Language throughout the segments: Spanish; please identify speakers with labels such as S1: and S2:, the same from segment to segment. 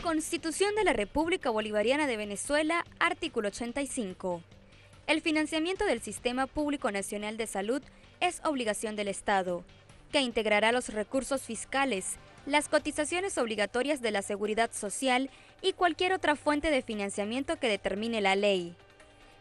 S1: Constitución de la República Bolivariana de Venezuela, artículo 85. El financiamiento del Sistema Público Nacional de Salud es obligación del Estado, que integrará los recursos fiscales, las cotizaciones obligatorias de la Seguridad Social y cualquier otra fuente de financiamiento que determine la ley.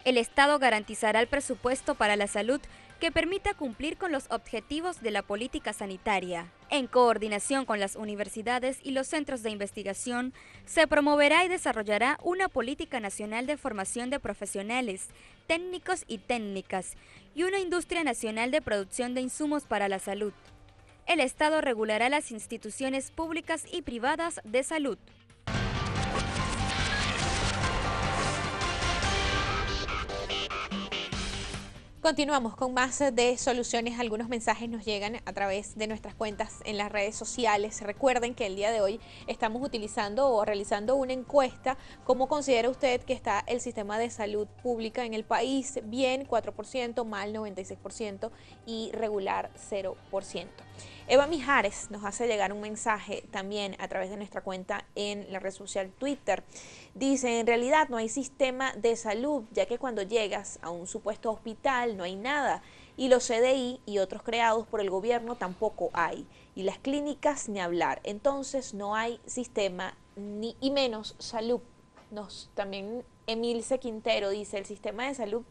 S1: El Estado garantizará el presupuesto para la salud que permita cumplir con los objetivos de la política sanitaria. En coordinación con las universidades y los centros de investigación, se promoverá y desarrollará una política nacional de formación de profesionales, técnicos y técnicas, y una industria nacional de producción de insumos para la salud. El Estado regulará las instituciones públicas y privadas de salud.
S2: Continuamos con más de soluciones. Algunos mensajes nos llegan a través de nuestras cuentas en las redes sociales. Recuerden que el día de hoy estamos utilizando o realizando una encuesta. ¿Cómo considera usted que está el sistema de salud pública en el país? Bien, 4%, mal 96% y regular 0%. Eva Mijares nos hace llegar un mensaje también a través de nuestra cuenta en la red social Twitter. Dice, en realidad no hay sistema de salud, ya que cuando llegas a un supuesto hospital no hay nada, y los CDI y otros creados por el gobierno tampoco hay, y las clínicas ni hablar, entonces no hay sistema ni y menos salud. También Emilce Quintero dice, el sistema de salud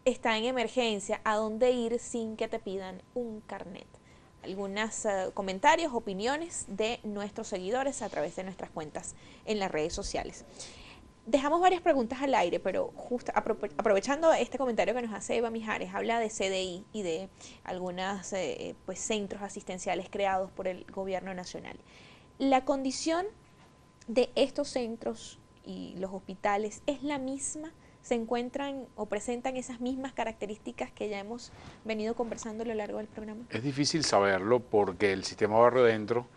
S2: está en emergencia, ¿a dónde ir sin que te pidan un carnet? Algunos comentarios, opiniones de nuestros seguidores a través de nuestras cuentas en las redes sociales. Dejamos varias preguntas al aire, pero justo aprovechando este comentario que nos hace Eva Mijares, habla de CDI y de algunos centros asistenciales creados por el gobierno nacional. ¿La condición de estos centros y los hospitales es la misma? ¿Se encuentran o presentan esas mismas características que ya hemos venido conversando a lo largo del programa?
S3: Es difícil saberlo porque el sistema Barrio Dentro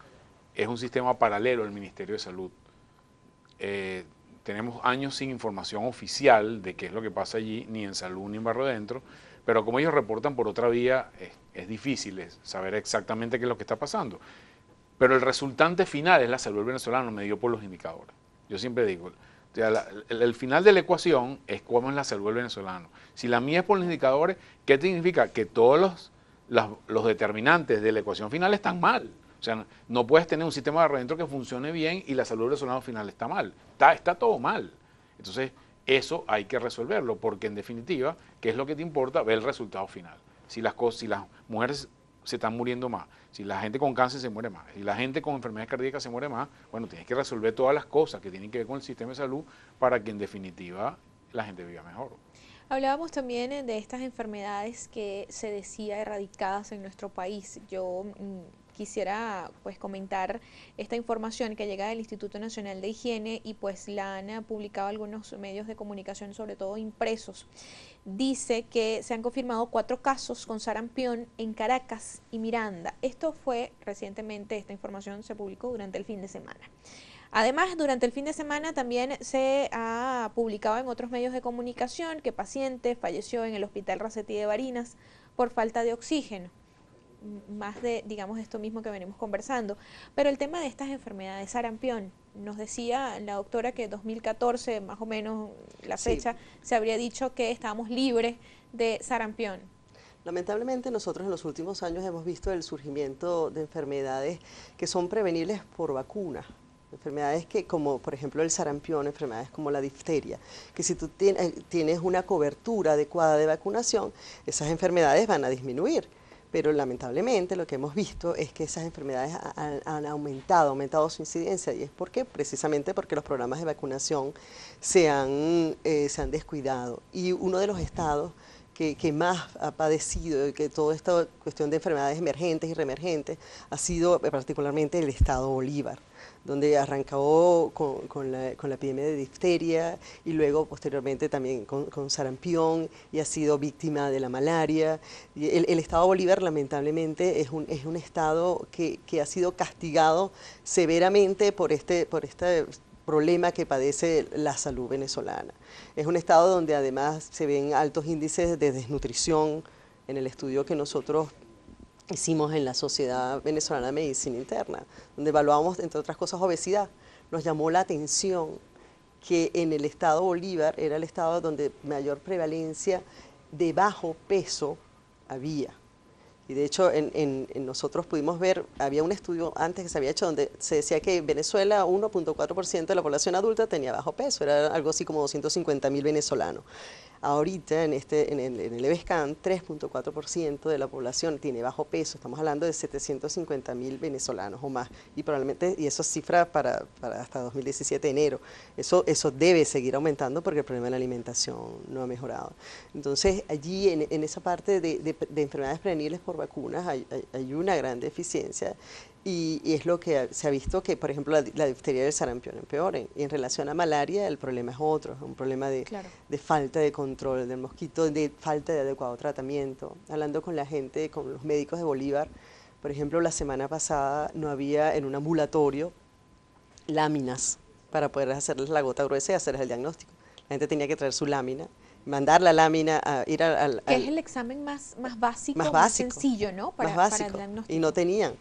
S3: es un sistema paralelo al Ministerio de Salud. Tenemos años sin información oficial de qué es lo que pasa allí, ni en Salud ni en Barrio Dentro, pero como ellos reportan por otra vía, es difícil saber exactamente qué es lo que está pasando. Pero el resultante final es la salud venezolana medido por los indicadores. Yo siempre digo, el final de la ecuación es cómo es la salud del venezolano. Si la mía es por los indicadores, ¿qué significa? Que todos los determinantes de la ecuación final están mal. O sea, no puedes tener un sistema de adentro que funcione bien y la salud del venezolano final está mal. Está todo mal. Entonces, eso hay que resolverlo, porque en definitiva, ¿qué es lo que te importa? Ver el resultado final. Si las mujeres se están muriendo más, si la gente con cáncer se muere más, si la gente con enfermedades cardíacas se muere más, bueno, tienes que resolver todas las cosas que tienen que ver con el sistema de salud para que en definitiva la gente viva mejor.
S2: Hablábamos también de estas enfermedades que se decía erradicadas en nuestro país. Yo quisiera comentar esta información que llega del Instituto Nacional de Higiene y la han publicado algunos medios de comunicación, sobre todo impresos. Dice que se han confirmado 4 casos con sarampión en Caracas y Miranda. Esto fue recientemente, esta información se publicó durante el fin de semana. Además, durante el fin de semana también se ha publicado en otros medios de comunicación que paciente falleció en el Hospital Racetti de Barinas por falta de oxígeno. Más de, digamos, esto mismo que venimos conversando. Pero el tema de estas enfermedades, sarampión, nos decía la doctora que en 2014, más o menos la fecha, se habría dicho que estábamos libres de sarampión.
S4: Lamentablemente nosotros en los últimos años hemos visto el surgimiento de enfermedades que son prevenibles por vacuna. Enfermedades que, como por ejemplo el sarampión, enfermedades como la difteria, que si tú tienes una cobertura adecuada de vacunación, esas enfermedades van a disminuir. Pero lamentablemente lo que hemos visto es que esas enfermedades han aumentado su incidencia. ¿Y es por qué? Precisamente porque los programas de vacunación se han descuidado. Y uno de los estados que más ha padecido que toda esta cuestión de enfermedades emergentes y reemergentes ha sido particularmente el estado Bolívar, donde arrancó con la epidemia de difteria y luego posteriormente también con sarampión y ha sido víctima de la malaria. Y el estado Bolívar lamentablemente es un estado que ha sido castigado severamente por este problema que padece la salud venezolana. Es un estado donde además se ven altos índices de desnutrición en el estudio que nosotros hicimos en la Sociedad Venezolana de Medicina Interna, donde evaluamos, entre otras cosas, obesidad. nos llamó la atención que en el estado Bolívar era el estado donde mayor prevalencia de bajo peso había. Y de hecho, nosotros pudimos ver, había un estudio antes que se había hecho donde se decía que Venezuela, 1.4% de la población adulta tenía bajo peso, era algo así como 250.000 venezolanos. Ahorita, en el EBSCAN, 3.4% de la población tiene bajo peso, estamos hablando de 750.000 venezolanos o más, y probablemente, y eso es cifra para hasta 2017, enero, eso debe seguir aumentando porque el problema de la alimentación no ha mejorado. Entonces, allí, en esa parte de enfermedades prevenibles por vacunas, hay una gran deficiencia, y es lo que se ha visto que, por ejemplo, la difteria y el sarampión empeoren. Y en relación a malaria, el problema es otro, es un problema de falta de control del mosquito, de falta de adecuado tratamiento. Hablando con la gente, con los médicos de Bolívar, por ejemplo, la semana pasada no había en un ambulatorio láminas para poder hacerles la gota gruesa y hacerles el diagnóstico. La gente tenía que traer su lámina, mandar la lámina a ir al...
S2: Que es el examen más básico, más sencillo, ¿no?
S4: Para el diagnóstico. Y no tenían.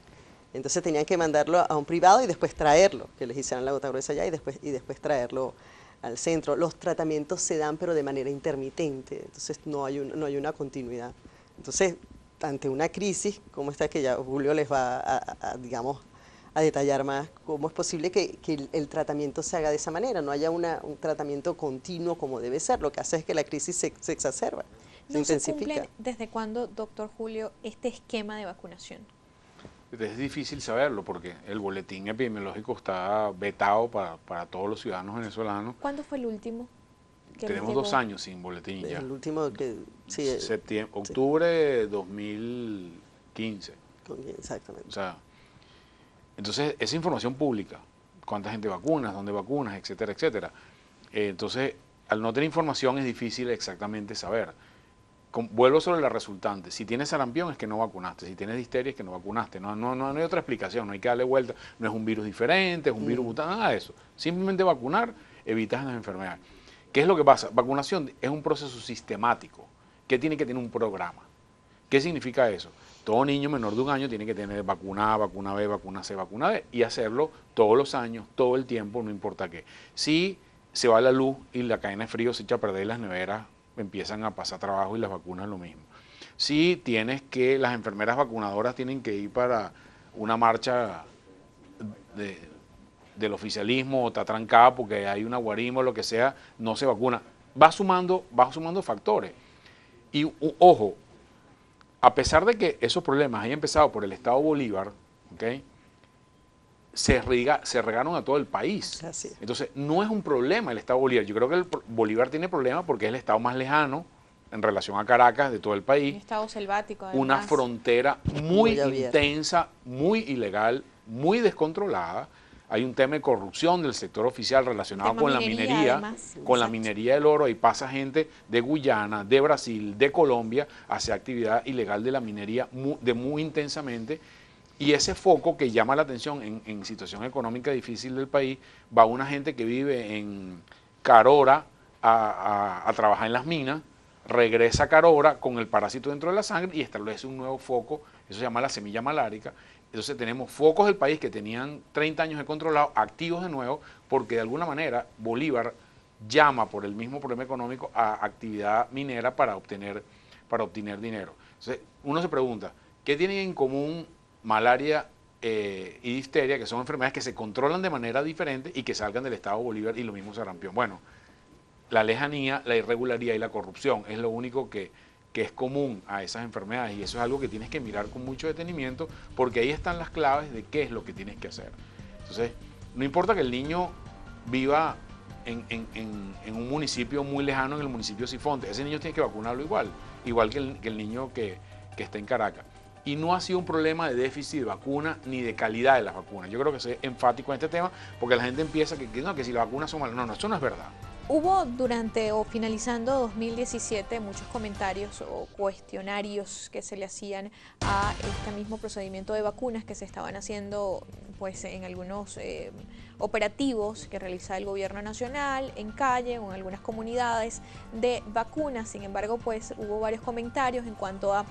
S4: Entonces tenían que mandarlo a un privado y después traerlo, que les hicieran la gota gruesa allá y después traerlo al centro. Los tratamientos se dan pero de manera intermitente, entonces no hay una continuidad. Entonces, ante una crisis como esta, que ya Julio les va digamos, a detallar más, cómo es posible que el tratamiento se haga de esa manera, no haya un tratamiento continuo como debe ser, lo que hace es que la crisis se exacerba, se intensifica.
S2: ¿Se cumple desde cuándo, doctor Julio, este esquema de vacunación?
S3: Es difícil saberlo porque el boletín epidemiológico está vetado para todos los ciudadanos venezolanos.
S2: ¿Cuándo fue el último?
S3: Tenemos 2 años sin boletín ya.
S4: El último que... Sí,
S3: octubre de 2015.
S4: Exactamente.
S3: O sea, entonces, esa información pública, cuánta gente vacunas, dónde vacunas, etcétera, etcétera. Entonces, al no tener información es difícil exactamente saber. Vuelvo sobre la resultante. Si tienes sarampión es que no vacunaste, si tienes difteria es que no vacunaste. No hay otra explicación, no hay que darle vuelta. No es un virus diferente, es un virus mutante, nada de eso. Simplemente vacunar, evitas las enfermedades. ¿Qué es lo que pasa? Vacunación es un proceso sistemático que tiene que tener un programa. ¿Qué significa eso? Todo niño menor de 1 año tiene que tener vacuna A, vacuna B, vacuna C, vacuna D, y hacerlo todos los años, todo el tiempo, no importa qué. Si se va la luz y la cadena de frío se echa a perder, las neveras empiezan a pasar trabajo y las vacunas lo mismo. Si tienes que, las enfermeras vacunadoras tienen que ir para una marcha del oficialismo o está trancada porque hay una guarima o lo que sea, no se vacuna. Va sumando factores. Y ojo, a pesar de que esos problemas hayan empezado por el Estado Bolívar, ¿okay?, se regaron a todo el país.
S4: Así es.
S3: Entonces, no es un problema el Estado Bolívar. Yo creo que el Bolívar tiene problemas porque es el estado más lejano en relación a Caracas de todo el país.
S2: Un estado selvático, además.
S3: Una frontera muy intensa, muy ilegal, muy descontrolada. Hay un tema de corrupción del sector oficial relacionado con la minería, con la minería del oro. Ahí pasa gente de Guyana, de Brasil, de Colombia, hace actividad ilegal de la minería muy intensamente. Y ese foco que llama la atención en situación económica difícil del país, va una gente que vive en Carora a trabajar en las minas, regresa a Carora con el parásito dentro de la sangre y establece un nuevo foco, eso se llama la semilla malárica. Entonces tenemos focos del país que tenían 30 años de controlado, activos de nuevo, porque de alguna manera Bolívar llama por el mismo problema económico a actividad minera para obtener dinero. Entonces uno se pregunta, ¿qué tienen en común malaria y difteria, que son enfermedades que se controlan de manera diferente y que salgan del Estado Bolívar, y lo mismo sarampión? Bueno, la lejanía, la irregularidad y la corrupción es lo único que es común a esas enfermedades, y eso es algo que tienes que mirar con mucho detenimiento, porque ahí están las claves de qué es lo que tienes que hacer. Entonces, no importa que el niño viva en un municipio muy lejano, en el municipio de Sifonte, ese niño tiene que vacunarlo igual que el niño que está en Caracas. Y no ha sido un problema de déficit de vacuna ni de calidad de las vacunas. Yo creo que soy enfático en este tema porque la gente empieza que si las vacunas son malas. No, eso no es verdad.
S2: Hubo durante o finalizando 2017 muchos comentarios o cuestionarios que se le hacían a este mismo procedimiento de vacunas que se estaban haciendo pues en algunos operativos que realiza el gobierno nacional en calle o en algunas comunidades de vacunas. Sin embargo, pues hubo varios comentarios en cuanto a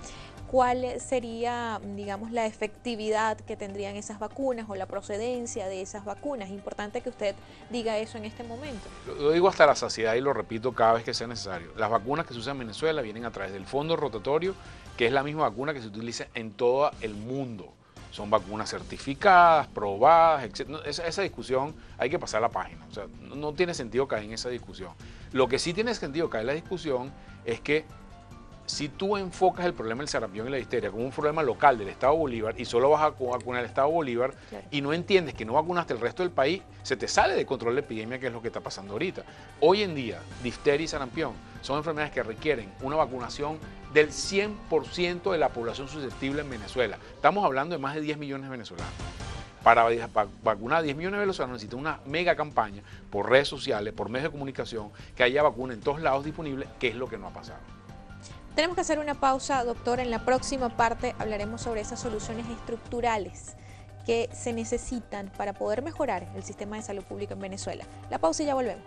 S2: ¿cuál sería, digamos, la efectividad que tendrían esas vacunas o la procedencia de esas vacunas? Importante que usted diga eso en este momento.
S3: Lo digo hasta la saciedad y lo repito cada vez que sea necesario. Las vacunas que se usan en Venezuela vienen a través del fondo rotatorio, que es la misma vacuna que se utiliza en todo el mundo. Son vacunas certificadas, probadas, etc. Esa discusión hay que pasar la página. O sea, no tiene sentido caer en esa discusión. Lo que sí tiene sentido caer en la discusión es que si tú enfocas el problema del sarampión y la difteria como un problema local del Estado Bolívar y solo vas a vacunar el Estado Bolívar, claro, y no entiendes que no vacunaste el resto del país, se te sale de control la epidemia, que es lo que está pasando ahorita. Hoy en día, difteria y sarampión son enfermedades que requieren una vacunación del 100% de la población susceptible en Venezuela. Estamos hablando de más de 10 millones de venezolanos. Para vacunar a 10 millones de venezolanos necesita una mega campaña por redes sociales, por medios de comunicación, que haya vacuna en todos lados disponible, que es lo que no ha pasado.
S2: Tenemos que hacer una pausa, doctor. En la próxima parte hablaremos sobre esas soluciones estructurales que se necesitan para poder mejorar el sistema de salud pública en Venezuela. La pausa y ya volvemos.